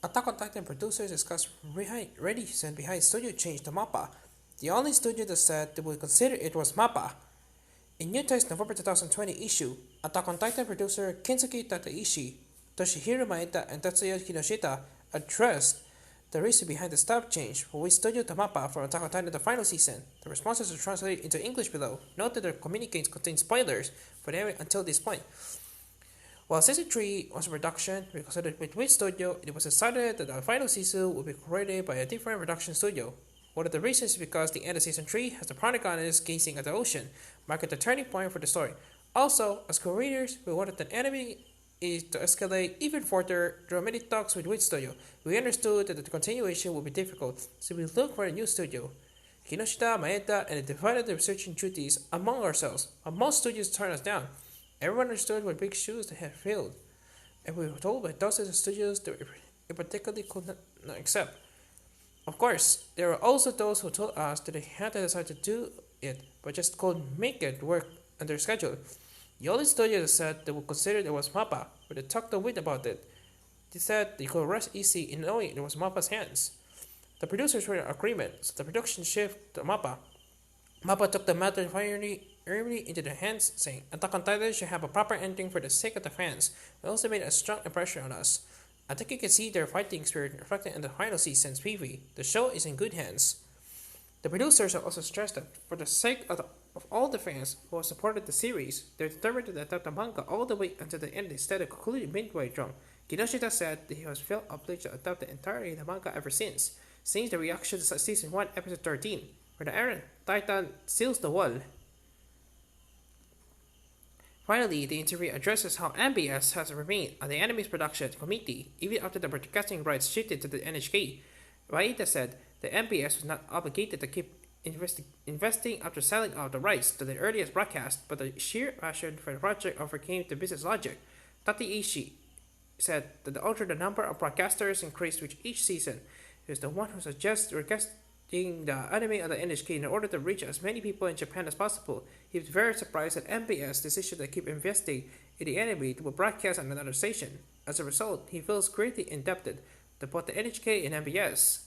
Attack on Titan producers discussed reason behind studio change to MAPPA. The only studio that said they would consider it was MAPPA. In Utah's November 2020 issue, Attack on Titan producer Kinsuke Tateishi, Toshihiro Maeda, and Tatsuya Kinoshita addressed the reason behind the staff change for which studio to MAPPA for Attack on Titan the final season. The responses are translated into English below. Note that their communiques contain spoilers for the anime until this point. While Season 3 was a production reconsidered with which studio, it was decided that the final season would be created by a different production studio. One of the reasons is because the end of Season 3 has the protagonist gazing at the ocean, marking the turning point for the story. Also, as co-readers, we wanted the anime is to escalate even further through many talks with which studio. We understood that the continuation would be difficult, so we looked for a new studio. Kinoshita, Maeda, and divided the researching duties among ourselves, but most studios turned us down. Everyone understood what big shoes they had filled, and we were told by dozens of studios that we particularly could not accept. Of course, there were also those who told us that they had to decide to do it, but just couldn't make it work on their schedule. The only studio that said they would consider it was MAPPA, but they talked to Wit about it. They said they could rest easy in knowing it was MAPPA's hands. The producers were in agreement, so the production shifted to MAPPA. MAPPA took the matter firmly into their hands, saying, Attack on Titan should have a proper ending for the sake of the fans. It also made a strong impression on us. I think you can see their fighting spirit reflected in the final season's PV. The show is in good hands. The producers have also stressed that for the sake of all the fans who have supported the series, they're determined to adapt the manga all the way until the end instead of concluding midway drum. Kinoshita said that he has felt obliged to adapt the entirety of the manga ever since the reactions to Season 1, Episode 13, where the Iron Titan seals the wall. Finally, the interview addresses how MBS has remained on the anime's production committee even after the broadcasting rights shifted to the NHK. Maeda said the MBS was not obligated to keep investing after selling out the rights to the earliest broadcast, but the sheer passion for the project overcame the business logic. Tateishi said that although the number of broadcasters increased with each season, he was the one who suggested broadcasting the anime on the NHK in order to reach as many people in Japan as possible. He was very surprised at MBS' decision to keep investing in the anime to broadcast on another station. As a result, he feels greatly indebted to both the NHK and MBS.